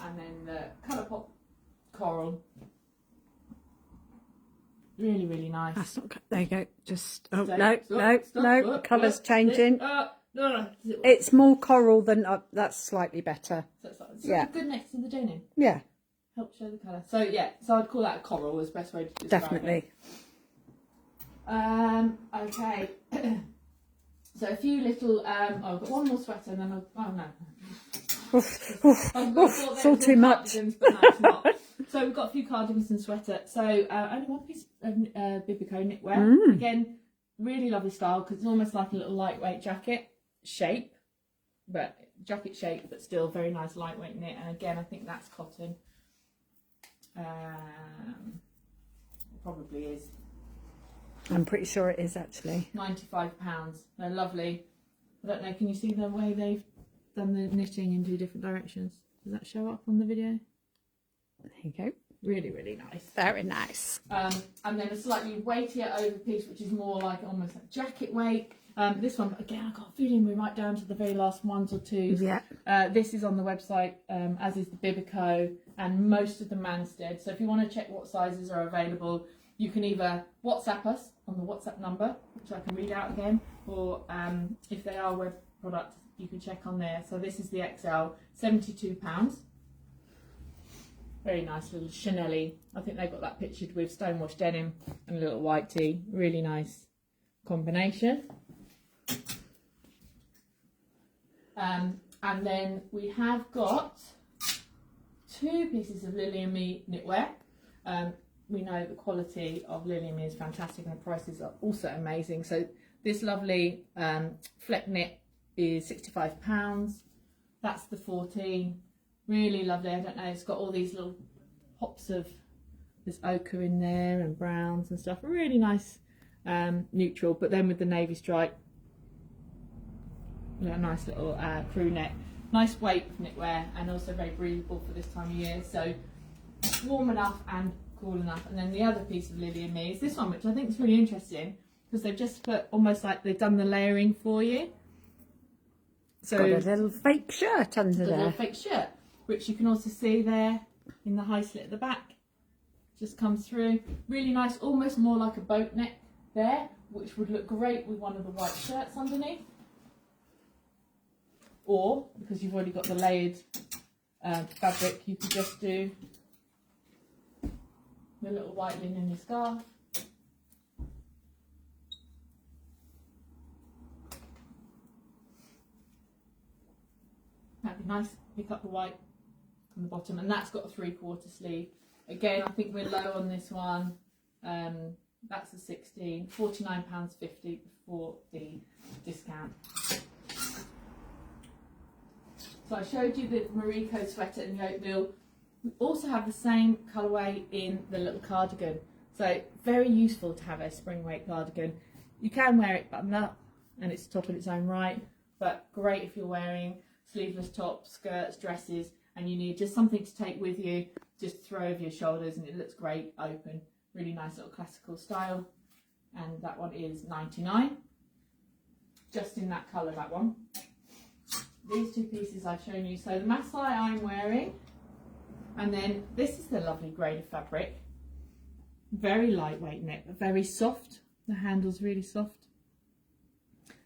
And then the colour pop coral. Really, really nice. That's not good. There you go. Just Stop, no, stop, colour's changing. No. It's more coral than that's slightly better. So it's Yeah. good next to the denim. Yeah, Help show the colour. So yeah, so I'd call that a coral is the best way to describe definitely. it. Okay. So a few little. I've got one more sweater, and then It's all too much. But no, it's not. So we've got a few cardigans and sweater. So only one piece of Bibico knitwear. Again, really lovely style, because it's almost like a little lightweight jacket shape, but still very nice lightweight knit. And again, I think that's cotton. Probably is. I'm pretty sure it is actually. £95. They're lovely. I don't know, can you see the way they've done the knitting in 2 different directions? Does that show up on the video? There you go. Really, really nice. Very nice. And then a slightly weightier over piece, which is more like almost like jacket weight. This one, again, I got a feeling we're right down to the very last ones or twos. Yeah. This is on the website, as is the Bibico and most of the Mansted. So if you want to check what sizes are available, you can either WhatsApp us on the WhatsApp number, which I can read out again, or if they are web products, you can check on there. So this is the XL, £72. Very nice little Chanel-y. I think they got that pictured with stonewashed denim and a little white tee. Really nice combination. And then we have got 2 pieces of Lily and Me knitwear. We know the quality of Lily and Me is fantastic and the prices are also amazing. So this lovely fleck knit is £65. That's the 14. Really lovely. I don't know, it's got all these little pops of this ochre in there and browns and stuff. Really nice neutral, but then with the navy stripe, a nice little crew neck. Nice weight of knitwear and also very breathable for this time of year. So warm enough and cool enough. And then the other piece of Lily and Me is this one, which I think is really interesting because they've just put almost like they've done the layering for you. So got a little fake shirt under there. A little fake shirt, which you can also see there in the high slit at the back. Just comes through. Really nice, almost more like a boat neck there, which would look great with one of the white shirts underneath. Or, because you've already got the layered fabric, you could just do the little white linen scarf. That'd be nice. Pick up the white on the bottom, and that's got a 3/4 sleeve. Again, I think we're low on this one. That's a 16, £49.50 before the discount. So I showed you the Mariko sweater and the oatmeal. We also have the same colourway in the little cardigan. So very useful to have a spring weight cardigan. You can wear it buttoned up and it's top in its own right, but great if you're wearing sleeveless tops, skirts, dresses, and you need just something to take with you, just throw over your shoulders, and it looks great open. Really nice little classical style. And that one is 99, just in that colour, that one. These 2 pieces I've shown you. So the Masai I'm wearing, and then this is the lovely grade of fabric. Very lightweight knit, but very soft. The handle's really soft.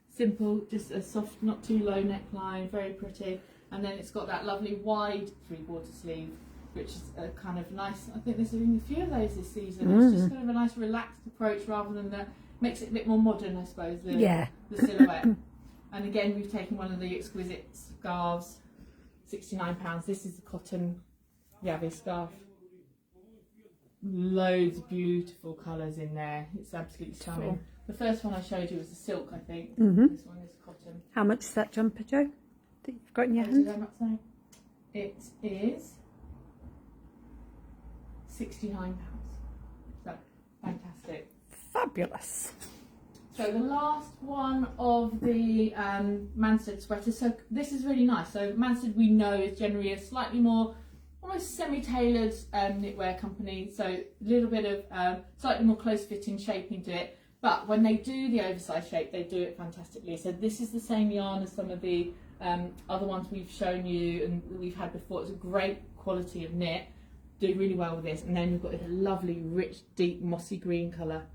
Simple, just a soft, not too low neckline, very pretty. And then it's got that lovely wide 3/4 sleeve, which is a kind of nice, I think there's been a few of those this season. It's just kind of a nice relaxed approach rather than the, makes it a bit more modern, I suppose, the silhouette. And again, we've taken one of the exquisite scarves, £69. This is the cotton Yavi scarf. Loads of beautiful colours in there. It's absolutely stunning. Cool. The first one I showed you was the silk, I think. This one is cotton. How much is that jumper, Jo, that you've got in your hand? Did I not say? It is £69. So, fantastic. Fabulous. So the last one of the Mansted sweaters. So this is really nice. So Mansted, we know, is generally a slightly more, almost semi-tailored knitwear company. So a little bit of slightly more close-fitting shaping to it. But when they do the oversized shape, they do it fantastically. So this is the same yarn as some of the other ones we've shown you and we've had before. It's a great quality of knit. Do really well with this. And then you've got a lovely, rich, deep, mossy green colour.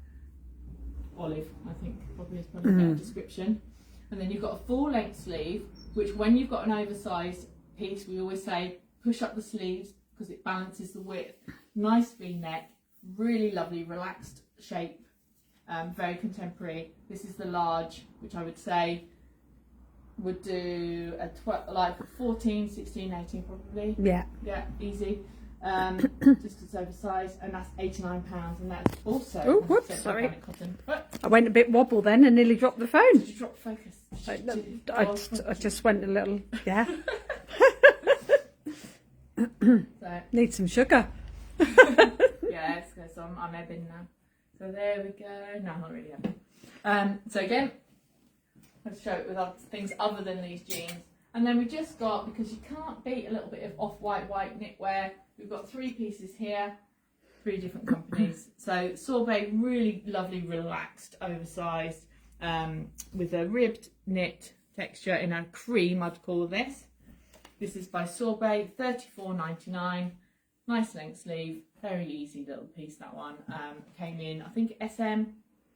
Olive, I think, probably is probably a better description. And then you've got a full length sleeve, which when you've got an oversized piece, we always say push up the sleeves because it balances the width. Nice V-neck, really lovely relaxed shape, very contemporary. This is the large, which I would say would do a like 14, 16, 18 probably. Yeah, easy. Just as oversized, and that's £89, and that's also organic cotton. I went a bit wobble then and nearly dropped the phone. Did you drop focus? I just went a little, So, need some sugar. yes, so I'm ebbing now. So there we go. No, not really ebbing. So again, let's show it with other things other than these jeans. And then we just got, because you can't beat a little bit of off-white knitwear, we've got 3 pieces here, 3 different companies. So sorbet, really lovely, relaxed, oversized, with a ribbed knit texture in a cream, I'd call this. This is by Sorbet, $34.99. Nice length sleeve, very easy little piece, that one. Came in, I think, SM,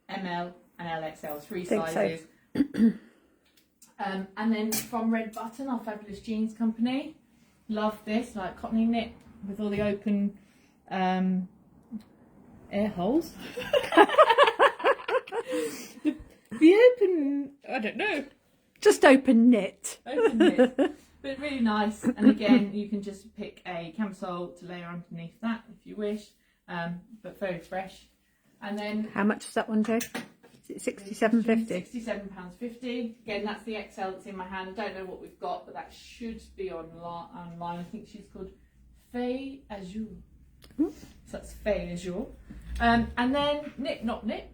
ML and LXL, 3 sizes. So. And then from Red Button, our fabulous jeans company. Love this, like cottony knit with all the open air holes. the open, I don't know. Just open knit. Open knit. But really nice. And again, you can just pick a camisole to layer underneath that if you wish. But very fresh. And then... How much is that one, Jo? £67.50. £67.50. Again, that's the XL that's in my hand. I don't know what we've got, but that should be online. I think she's called Faye Azure. So that's Faye Azure. And then knit, not knit.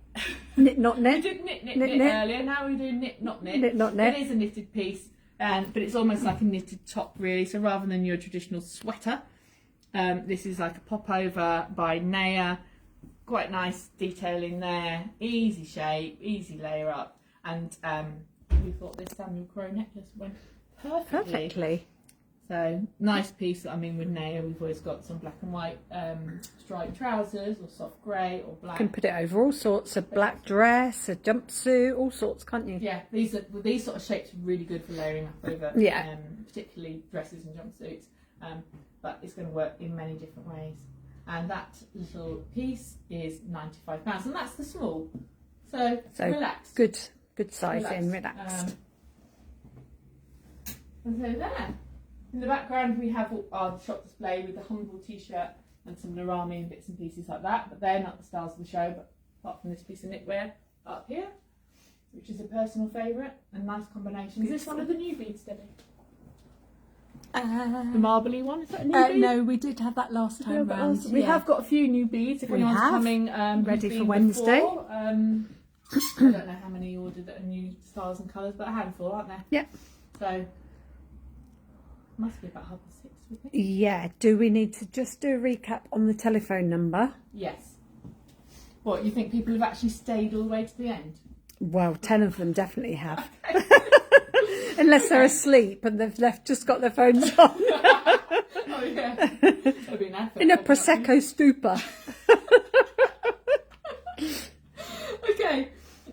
Knit, not knit. We did knit earlier. Now we do knit, not knit. Knit, not knit. It is a knitted piece, but it's almost like a knitted top, really. So rather than your traditional sweater, this is like a popover by Naya. Quite nice detailing there, easy shape, easy layer up, and we thought this Samuel Crow necklace went perfectly. So nice piece. I mean, with Naya, we've always got some black and white striped trousers, or soft grey, or black. You can put it over all sorts of black dress, a jumpsuit, all sorts, can't you? Yeah, these sort of shapes are really good for layering up over, particularly dresses and jumpsuits. But it's going to work in many different ways. And that little piece is £95, and that's the small. So relaxed. Good sizing, relaxed. And so there. In the background we have our shop display with the Humble t-shirt and some Narami and bits and pieces like that, but they're not the stars of the show, but apart from this piece of knitwear up here, which is a personal favourite and nice combination. Is this one of the new beads, Debbie? The marbly one, is that a new bead? No, we did have that last time round. We have got a few new beads. If anyone's coming ready for Wednesday. Before, I don't know how many you ordered that are new styles and colours, but a handful, aren't there? Yeah. So must be about 6:30, we think. Yeah. Do we need to just do a recap on the telephone number? Yes. What, you think people have actually stayed all the way to the end? Well, 10 of them definitely have. Unless they're asleep and they've just got their phones on. Oh yeah. That'd be an effort. In a Prosecco stupor. Okay.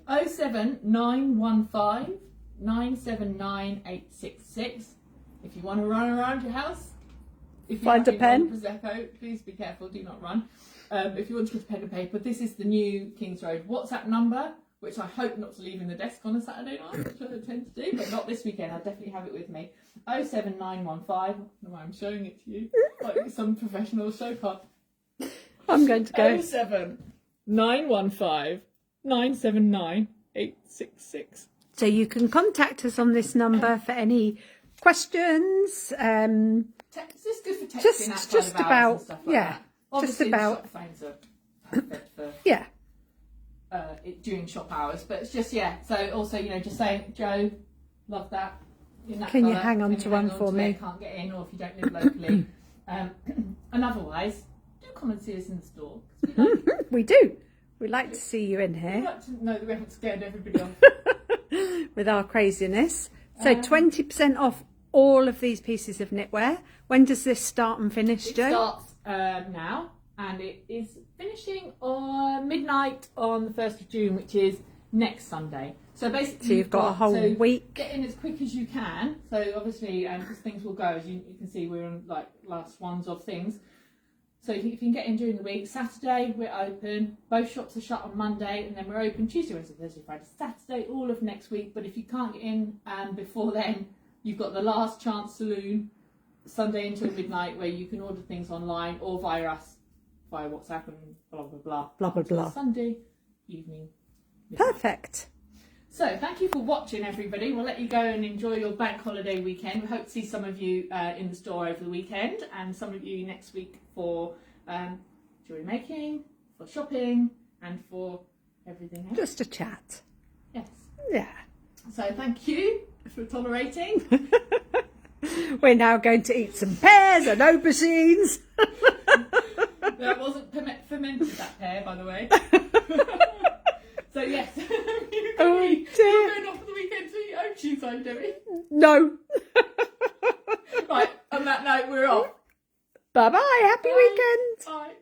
07915 979 866. If you want to run around your house, if you find a pen. Prosecco, please be careful, do not run. If you want to get a pen and paper, this is the new Kings Road WhatsApp number, which I hope not to leave in the desk on a Saturday night, which I tend to do, but not this weekend. I'll definitely have it with me. 07915. I don't know why I'm showing it to you, like some professional show card. I'm going to go. 07915 979 866. So you can contact us on this number for any questions. It's just good for texting just about, and stuff like that. Obviously, just about. The shop phones are perfect for during shop hours, but it's just so also just saying, Joe, love that. In that Can colour, you hang on to one for me? Can't get in, or if you don't live locally. And otherwise, do come and see us in the store. We do. We'd like to see you in here. We'd like to know that we haven't scared everybody off with our craziness. So 20% off all of these pieces of knitwear. When does this start and finish, It Jo? starts now, and it is finishing on midnight on the 1st of June, which is next Sunday. So basically, you've got a whole week. Get in as quick as you can. So obviously, because things will go, as you can see, we're on like last ones of things. So if you can get in during the week, Saturday we're open. Both shops are shut on Monday, and then we're open Tuesday, Wednesday, Thursday, Friday, Saturday, all of next week. But if you can't get in before then, you've got the last chance saloon Sunday until midnight, where you can order things online or via us, via WhatsApp and blah blah blah. Blah blah blah. Sunday evening. Midnight. Perfect. So thank you for watching, everybody. We'll let you go and enjoy your bank holiday weekend. We hope to see some of you in the store over the weekend, and some of you next week for jewellery making, for shopping, and for everything else. Just a chat. Yes. Yeah. So thank you, for tolerating. We're now going to eat some pears and aubergines. That wasn't fermented, that pear, by the way. So yes, you're going off for the weekend to eat aubergines, are you, Debbie? No. Right, on that note, we're off. Bye-bye. Happy weekend. Bye.